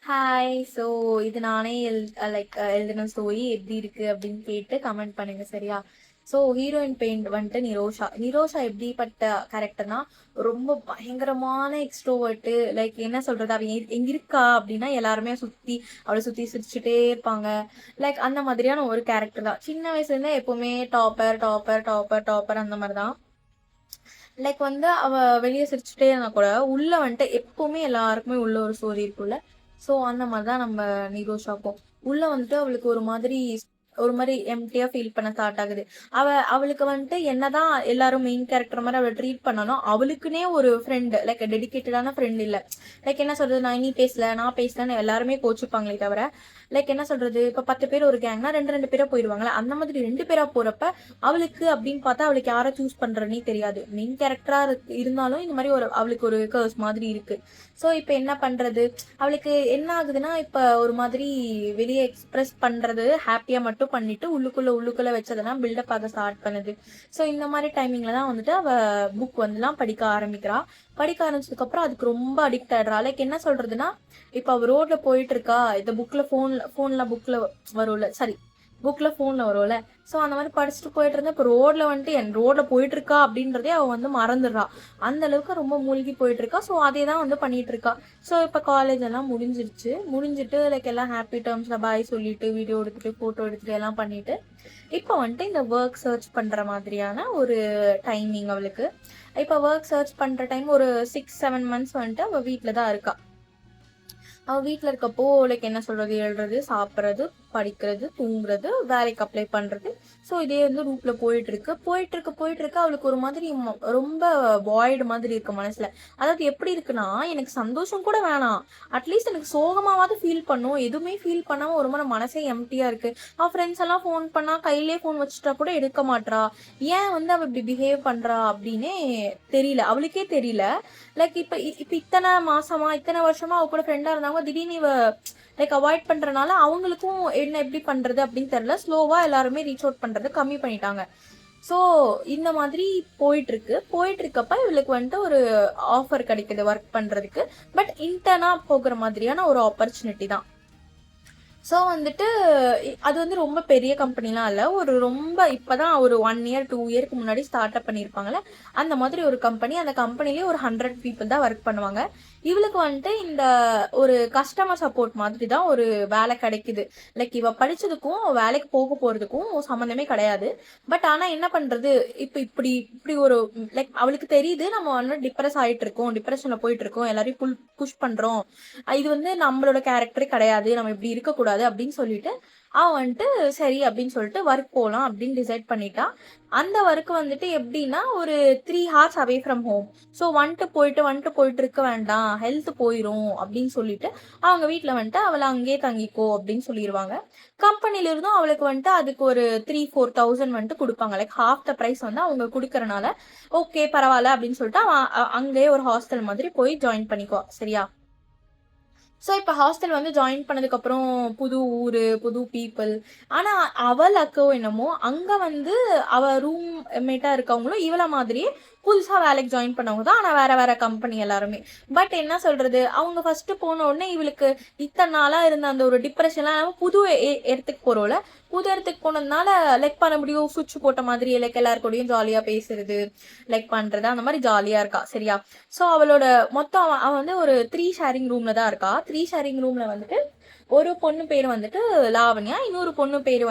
Hi. So இது நானே எழுதின ஸ்டோரி எப்படி இருக்கு அப்படின்னு கேட்டு கமெண்ட் பண்ணுங்க, சரியா? ஸோ ஹீரோயின் பெயிண்ட் வந்துட்டு நிரோஷா. நிரோஷா எப்படிப்பட்ட கேரக்டர்னா, ரொம்ப பயங்கரமான எக்ஸ்ட்ரோவர்ட்டு. லைக் என்ன சொல்றது, அவ எங்க இருக்கா அப்படின்னா எல்லாருமே சுத்தி அவளை சுத்தி சிரிச்சுட்டே இருப்பாங்க. லைக் அந்த மாதிரியான ஒரு கேரக்டர் தான். சின்ன வயசுல இருந்தே எப்பவுமே டாப்பர் டாப்பர் டாப்பர் டாப்பர் அந்த மாதிரி தான். லைக் அவ வெளியே சிரிச்சுட்டே இருந்தா கூட உள்ள வந்துட்டு எப்பவுமே எல்லாருக்குமே உள்ள ஒரு ஸ்டோரி இருக்குல்ல. ஸோ அந்த மாதிரிதான் நம்ம நிரோஷாக்கும் உள்ள வந்துட்டு அவளுக்கு ஒரு மாதிரி எம்டியா ஃபீல் பண்ண ஸ்டார்ட் ஆகுது. அவளுக்கு வந்துட்டு என்னதான் எல்லாரும் மெயின் கேரக்டர் மாதிரி அவளை ட்ரீட் பண்ணாலும் அவளுக்குன்னே ஒரு ஃப்ரெண்ட், லைக் டெடிக்கேட்டடான ஃப்ரெண்ட் இல்ல. லைக் என்ன சொல்றது, நீ பேசல நான் பேசலன்னு எல்லாருமே கோச்சுப்பாங்களே தவிர, லைக் என்ன சொல்றது, இப்ப 10 பேர் ஒரு கேங்னா ரெண்டு ரெண்டு பேரா போயிடுவாங்களா, அந்த மாதிரி 2 பேரா போறப்ப அவளுக்கு அப்படின்னு பார்த்தா அவளுக்கு யாரை சூஸ் பண்றதுனே தெரியாது. மெயின் கேரக்டரா இருந்தாலும் இந்த மாதிரி அவளுக்கு ஒரு கர்ஸ் மாதிரி இருக்கு. ஸோ இப்போ என்ன பண்றது, அவளுக்கு என்ன ஆகுதுன்னா, இப்ப ஒரு மாதிரி வெளியே எக்ஸ்பிரஸ் பண்றது ஹாப்பியா மட்டும் பண்ணிட்டு உள்ளுக்குள்ள வச்சதெல்லாம் பில்டப் ஆக ஸ்டார்ட் பண்ணுது. ஸோ இந்த மாதிரி டைமிங்ல தான் வந்துட்டு அவ புக் வந்துலாம் படிக்க ஆரம்பிக்கிறா. படிக்க ஆரம்பிச்சதுக்கு அப்புறம் அதுக்கு ரொம்ப அடிக்ட் ஆயிடுறா. லைக் என்ன சொல்றதுன்னா, இப்ப அவ ரோட்ல போயிட்டு இருக்கா, இந்த புக்ல போன்ல வரும்ல. ஸோ அந்த மாதிரி படிச்சுட்டு போயிட்டு இருந்தா இப்போ ரோட்ல வந்துட்டு ரோட்ல போயிட்டு இருக்கா அப்படின்றதே அவ மறந்துடுறா. அந்த அளவுக்கு ரொம்ப மூழ்கி போயிட்டு இருக்கா. ஸோ அதே தான் பண்ணிட்டு இருக்கா. ஸோ இப்போ காலேஜ் எல்லாம் முடிஞ்சிட்டு லைக் எல்லாம் ஹாப்பி டேர்ம்ஸ்ல பாய் சொல்லிட்டு வீடியோ எடுத்துட்டு போட்டோ எடுத்துட்டு எல்லாம் பண்ணிட்டு இப்போ இந்த ஒர்க் சர்ச் பண்ற மாதிரியான ஒரு டைமிங் அவளுக்கு. இப்போ ஒர்க் சர்ச் பண்ற டைம் ஒரு 6-7 months அவ வீட்டில தான் இருக்கா. அவ வீட்டுல இருக்கப்போ லைக் என்ன சொல்றது, எழுறது, சாப்பிட்றது, படிக்கிறது, தூங்குறது, வேலைக்கு அப்ளை பண்றது. ஸோ இதே ரூட்ல போயிட்டு இருக்கு அவளுக்கு ஒரு மாதிரி ரொம்ப வாய்டு மாதிரி இருக்கு மனசுல. அதாவது எப்படி இருக்குன்னா, எனக்கு சந்தோஷம் கூட வேணாம், அட்லீஸ்ட் எனக்கு சோகமாவது ஃபீல் பண்ணும், எதுவுமே ஃபீல் பண்ணாம ஒரு மாதிரி மனசே எம்டியா இருக்கு. அவ ஃப்ரெண்ட்ஸ் எல்லாம் ஃபோன் பண்ணா கையிலேயே ஃபோன் வச்சுட்டா கூட எடுக்க மாட்றா. ஏன் அவ இப்படி பிஹேவ் பண்றா அப்படின்னே தெரியல, அவளுக்கே தெரியல. லைக் இப்ப இத்தனை மாசமா இத்தனை வருஷமா அவ கூட ஃப்ரெண்டா இருந்தாங்க, திடீர்னு இவ லைக் அவாய்ட் பண்றதுனால அவங்களுக்கும் என்ன எப்படி பண்றது அப்படின்னு தெரியல. ஸ்லோவா எல்லாருமே ரீச் அவுட் பண்றது கம்மி பண்ணிட்டாங்க. ஸோ இந்த மாதிரி போயிட்டு இருக்கப்ப இவளுக்கு ஒரு ஆஃபர் கிடைக்குது ஒர்க் பண்றதுக்கு. பட் இன்டர்னா போகிற மாதிரியான ஒரு ஆப்பர்ச்சுனிட்டி தான். ஸோ அது ரொம்ப பெரிய கம்பெனிலாம் இல்லை, ஒரு ரொம்ப இப்போதான் ஒரு 1 year 2 yearக்கு முன்னாடி ஸ்டார்ட் அப் பண்ணியிருப்பாங்கல்ல, அந்த மாதிரி ஒரு கம்பெனி. அந்த கம்பெனிலேயே ஒரு 100 people தான் ஒர்க் பண்ணுவாங்க. இவளுக்கு இந்த ஒரு கஸ்டமர் சப்போர்ட் மாதிரி தான் ஒரு வேலை கிடைக்குது. லைக் இவ படிச்சதுக்கும் வேலைக்கு போறதுக்கும் சம்மந்தமே கிடையாது. பட் ஆனா என்ன பண்றது, இப்போ இப்படி இப்படி ஒரு லைக் அவளுக்கு தெரியுது நம்ம டிப்ரெஸ் ஆயிட்டு இருக்கோம், டிப்ரெஷன்ல போயிட்டு இருக்கோம், எல்லாரையும் புஷ் பண்றோம், இது நம்மளோட கேரக்டரே கிடையாது, நம்ம இப்படி இருக்கக்கூடாது அப்படின்னு சொல்லிட்டு அவன் சரி அப்படின்னு சொல்லிட்டு ஒர்க் போகலாம் அப்படின்னு டிசைட் பண்ணிட்டா. அந்த ஒர்க் எப்படின்னா ஒரு 3 hours away from home. So போயிட்டு இருக்க வேண்டாம், ஹெல்த் போயிரும் அப்படின்னு சொல்லிட்டு அவங்க வீட்டில் அவளை அங்கேயே தங்கிக்கோ அப்படின்னு சொல்லிடுவாங்க. கம்பெனில இருந்தும் அவளுக்கு அதுக்கு ஒரு 3-4 thousand கொடுப்பாங்க. லைக் ஹாஃப் த ப்ரைஸ் அவங்க கொடுக்கறனால ஓகே பரவாயில்ல அப்படின்னு சொல்லிட்டு அவன் அங்கேயே ஒரு ஹாஸ்டல் மாதிரி போய் ஜாயின் பண்ணிக்குவா, சரியா? ஸோ இப்போ ஹாஸ்டல் ஜாயின் பண்ணதுக்கப்புறம் புது ஊர், புது பீப்புள். ஆனால் அவள் அக்கோ என்னமோ அங்கே அவள் ரூம் மேட்டாக இருக்கவங்களும் இவளை மாதிரியே புதுசாக வேலைக்கு ஜாயின் பண்ணவங்க தான், ஆனால் வேற வேற கம்பெனி எல்லாருமே. பட் என்ன சொல்றது, அவங்க ஃபர்ஸ்ட் போன உடனே இவளுக்கு இத்தனை நாளாக இருந்த அந்த ஒரு டிப்ரெஷன்லாம் புது இடத்துக்கு போகிறோம்ல, புது இடத்துக்கு போனதுனால லைக் பண்ண முடியும், சுவிட்ச் போட்ட மாதிரி லைக் எல்லாருக்கூடையும் ஜாலியாக பேசுறது, லைக் பண்ணுறது, அந்த மாதிரி ஜாலியாக இருக்கா, சரியா? ஸோ அவளோட மொத்தம் அவன் ஒரு 3 ஷேரிங் ரூம்ல தான் இருக்கா. 3 ஷேரிங் ரூம்ல ஒரு பொண்ணு பேர் லாவண்யா, இன்னொரு பொண்ணு பேர்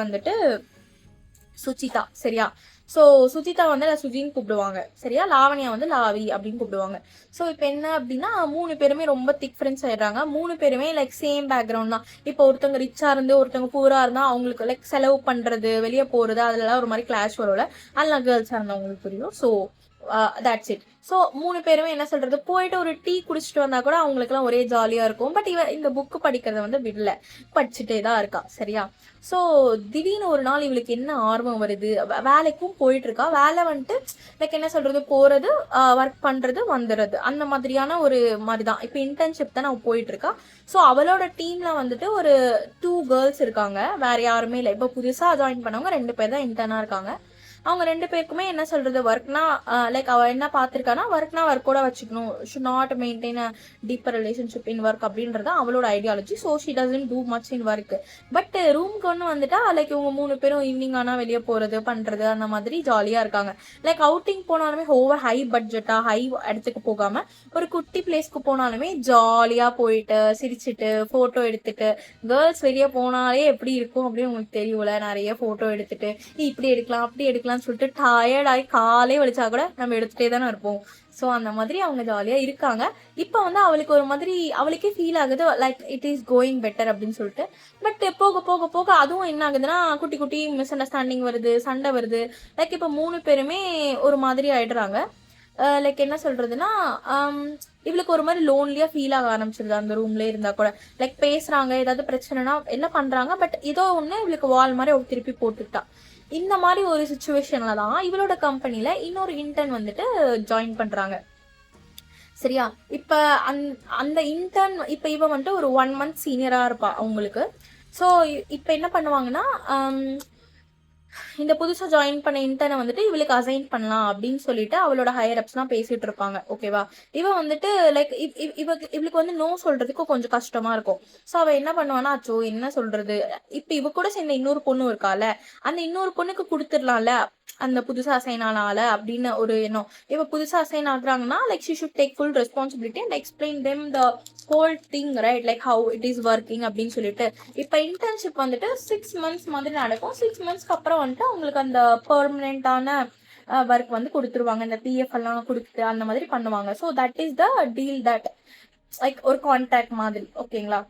சுச்சிதா, சரியா? ஸோ சுஜிதா சுஜின்னு கூப்பிடுவாங்க, சரியா? லாவண்யா லாவி அப்படின்னு கூப்பிடுவாங்க. ஸோ இப்போ என்ன அப்படின்னா 3 பேருமே ரொம்ப திக் ஃப்ரெண்ட்ஸ் ஆயிடுறாங்க. 3 பேருமே லைக் சேம் பேக்ரவுண்ட் தான். இப்போ ஒருத்தவங்க ரிச்சா இருந்து ஒருத்தவங்க பூரா இருந்தா அவங்களுக்கு லைக் செலவு பண்றது, வெளியே போறது, அதுலலாம் ஒரு மாதிரி கிளாஷ் வரும்ல, அதெல்லாம் கேர்ள்ஸா இருந்தா அவங்களுக்கு புரியும். So that's it. ஸோ 3 பேருமே என்ன சொல்றது, போயிட்டு ஒரு டீ குடிச்சிட்டு வந்தா கூட அவங்களுக்குலாம் ஒரே ஜாலியா இருக்கும். பட் இவ இந்த புக்கு படிக்கிறத விடல, படிச்சுட்டே தான் இருக்கா, சரியா? ஸோ திடீர்னு ஒரு நாள் இவளுக்கு என்ன ஆர்வம் வருது, வேலைக்கும் போயிட்டு இருக்கா. வேலை லைக் என்ன சொல்றது, போறது, ஒர்க் பண்றது, வந்துடுறது, அந்த மாதிரியான ஒரு மாதிரிதான். இப்போ இன்டர்ன்ஷிப் தான் அவ போயிட்டு இருக்கா. ஸோ அவளோட டீம்ல ஒரு 2 girls இருக்காங்க, வேற யாருமே இல்லை. இப்போ புதுசா ஜாயின் பண்ணவங்க 2 பேர் தான் இன்டர்னா இருக்காங்க. அவங்க 2 பேருக்குமே என்ன சொல்றது, ஒர்க்னா லைக் அவ என்ன பார்த்திருக்கானா, ஒர்க்னா ஒர்க்கோட வச்சுக்கணும், should not maintain a deeper relationship in work அப்படின்றது அவளோட ideology. So she doesn't too much in work. But ரூம்க்கு ஒன்று வந்துட்டா லைக் இவங்க 3 பேரும் ஈவினிங் ஆனால் வெளியே போறது பண்றது அந்த மாதிரி ஜாலியா இருக்காங்க. லைக் அவுட்டிங் போனாலுமே ஓவர் ஹை பட்ஜெட்டா ஹை இடத்துக்கு போகாம ஒரு குட்டி பிளேஸ்க்கு போனாலுமே ஜாலியா போயிட்டு சிரிச்சுட்டு போட்டோ எடுத்துட்டு, கேர்ள்ஸ் வெளியே போனாலே எப்படி இருக்கும் அப்படின்னு உங்களுக்கு தெரியும்ல, நிறைய போட்டோ எடுத்துட்டு இப்படி எடுக்கலாம் அப்படி எடுக்கலாம்னு சொல்லிட்டு டயர்டாகி காலே வலிச்சா கூட நம்ம எடுத்துட்டே தானே இருப்போம். ஸோ அந்த மாதிரி அவங்க ஜாலியாக இருக்காங்க. இப்போ வந்து அவளுக்கு ஒரு மாதிரி அவளுக்கே ஃபீல் ஆகுது like it is going better அப்படின்னு சொல்லிட்டு. பட் போக போக போக அதுவும் என்ன ஆகுதுன்னா குட்டி குட்டி மிஸ் அண்டர்ஸ்டாண்டிங் வருது, சண்டை வருது. லைக் இப்போ 3 பேருமே ஒரு மாதிரி ஆயிடுறாங்க. லைக் என்ன சொல்றதுன்னா இவளுக்கு ஒரு மாதிரி லோன்லியா ஃபீல் ஆக ஆரம்பிச்சிருது அந்த ரூம்ல இருந்தா கூட. லைக் பேசுறாங்க, ஏதாவது பிரச்சனைனா என்ன பண்றாங்க, பட் ஏதோ ஒண்ணு இவளுக்கு வால் மாதிரி அவள் திருப்பி போட்டுட்டா. இந்த மாதிரி ஒரு சுச்சுவேஷன்ல தான் இவளோட கம்பெனில இன்னொரு இன்டர்ன் வந்துட்டு ஜாயின் பண்றாங்க. சரியா? இப்ப அந்த இன்டர்ன் இப்ப இவ வந்துட்டு ஒரு 1 மந்த் சீனியரா இருப்பா அவங்களுக்கு. ஸோ இப்ப என்ன பண்ணுவாங்கன்னா இந்த புதுசா ஜாயின் பண்ண இன்டர்னை வந்துட்டு இவளுக்கு அசைன் பண்ணலாம் அப்படின்னு சொல்லிட்டு அவளோட ஹையர் அப்ஸ்லாம் பேசிட்டு இருப்பாங்க. ஓகேவா? இவ வந்துட்டு லைக் இவளுக்கு வந்து நோ சொல்றதுக்கு கொஞ்சம் கஷ்டமா இருக்கும். ஸோ அவ என்ன பண்ணுவானா, அச்சோ என்ன சொல்றது, இப்ப இவ கூட சேர்ந்த இன்னொரு பொண்ணு இருக்கால, அந்த இன்னொரு பொண்ணுக்கு கொடுத்துடலாம்ல அந்த புதுசா அசைன் ஆனால அப்படின்னு ஒரு எண்ணம். இப்ப புதுசா அசைன் ஆகுறாங்கன்னா like she should take full responsibility and explain them the whole thing, right? Like how it is working அப்படின்னு சொல்லிட்டு. இப்ப இன்டர்ன்ஷிப் வந்துட்டு 6 மந்த்ஸ் மாதிரி நடக்கும். 6 மந்த்ஸ்க்கு அப்புறம் வந்துட்டு அவங்களுக்கு அந்த பெர்மனண்டான ஒர்க் வந்து கொடுத்துருவாங்க. இந்த பிஎஃப் எல்லாம் கொடுத்து அந்த மாதிரி பண்ணுவாங்க. So that is the deal, that like ஒரு கான்ட்ராக்ட் மாதிரி. ஓகேங்களா?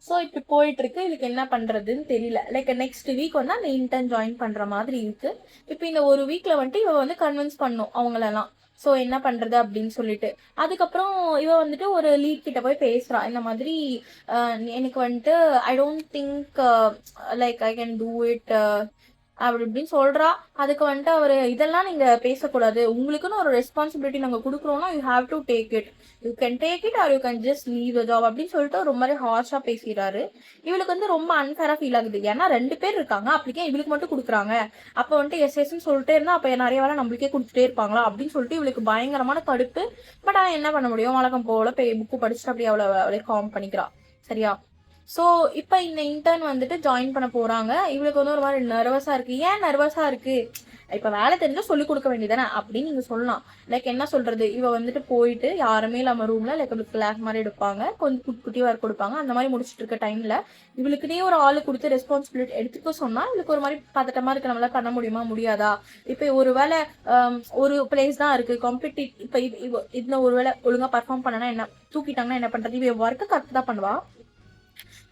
ஸோ இப்படி போயிட்டு இருக்கு. இதுக்கு என்ன பண்றதுன்னு தெரியல. லைக் நெக்ஸ்ட் வீக் வந்து அந்த இன்டர்ன் ஜாயின் பண்ற மாதிரி இருக்கு. இப்போ இந்த ஒரு வீக்ல வந்துட்டு இவ வந்து கன்வின்ஸ் பண்ணும் அவங்களெல்லாம். ஸோ என்ன பண்றது அப்படின்னு சொல்லிட்டு. அதுக்கப்புறம் இவ வந்துட்டு ஒரு லீட் கிட்ட போய் பேசுறா, இந்த மாதிரி எனக்கு வந்துட்டு I don't think like I can do it அப்படி இப்படின்னு சொல்றா. அதுக்கு வந்துட்டு அவரு இதெல்லாம் நீங்க பேசக்கூடாது, உங்களுக்குன்னு ஒரு ரெஸ்பான்சிபிலிட்டி நாங்க கொடுக்குறோம்னா you have to take it, you can take it or you can just leave the job அப்படின்னு சொல்லிட்டு ரொம்ப மாதிரி ஹார்ஷா பேசிடுறாரு. இவளுக்கு வந்து ரொம்ப அன்ஃபேரா ஃபீல் ஆகுது. ஏன்னா 2 பேர் இருக்காங்க, அப்படிக்கே இவளுக்கு மட்டும் கொடுக்குறாங்க. அப்ப வந்துட்டு எஸ்ன்னு சொல்லிட்டே இருந்தா அப்ப நிறைய வேலை நம்மளுக்கே கொடுத்துட்டே இருப்பாங்களா அப்படின்னு சொல்லிட்டு இவளுக்கு பயங்கரமான கடுப்பு. பட் ஆனா என்ன பண்ண முடியும், வழக்கம் போல புக்கு படிச்சுட்டு அப்படியே அவளை காம் பண்ணிக்கிறா. சரியா? ஸோ இப்போ இந்த இன்டர்ன் வந்துட்டு ஜாயின் பண்ண போறாங்க. இவளுக்கு வந்து ஒரு மாதிரி நர்வஸா இருக்கு. ஏன் நர்வஸா இருக்கு, இப்ப வேலை தெரிஞ்சா சொல்லி கொடுக்க வேண்டியதானே அப்படின்னு நீங்க சொல்லலாம். லைக் என்ன சொல்றது, இவ வந்துட்டு போயிட்டு யாருமே இல்லாம ரூம்ல லைக் இவளுக்கு கிளாஸ் மாதிரி எடுப்பாங்க, கொஞ்சம் குட்டி குட்டி ஒர்க் கொடுப்பாங்க. அந்த மாதிரி முடிச்சுட்டு இருக்க டைம்ல இவளுக்குனே ஒரு ஆளு கொடுத்து ரெஸ்பான்சிபிலிட்டி எடுத்துக்க சொன்னா இவளுக்கு ஒரு மாதிரி பதட்டமா இருக்கு. நம்மளால பண்ண முடியுமா முடியாதா? இப்ப ஒருவேளை ஒரு பிளேஸ் தான் இருக்கு காம்படிட்டிவ், இப்ப இதுல ஒருவேளை ஒழுங்கா பர்ஃபார்ம் பண்ணனா என்ன தூக்கிட்டாங்கன்னா என்ன பண்றது? இவ ஒர்க்கை கரெக்ட் தான் பண்ணுவா,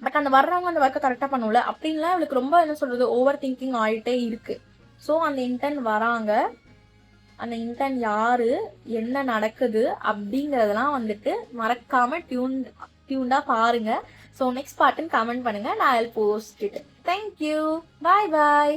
பட் அந்த வர்றவங்க அந்த ஒர்க்கை கரெக்டாக பண்ணுவோம்ல, அப்படின்லாம் இவளுக்கு ரொம்ப என்ன சொல்றது ஓவர் திங்கிங் ஆகிட்டே இருக்கு. ஸோ அந்த இன்டர்ன் வராங்க. அந்த இன்டர்ன் யாரு, என்ன நடக்குது அப்படிங்கறதெல்லாம் வந்துட்டு மறக்காம டியூன்டா பாருங்க. ஸோ நெக்ஸ்ட் பார்ட்டுன்னு கமெண்ட் பண்ணுங்க, நான் post it. Thank you, bye bye.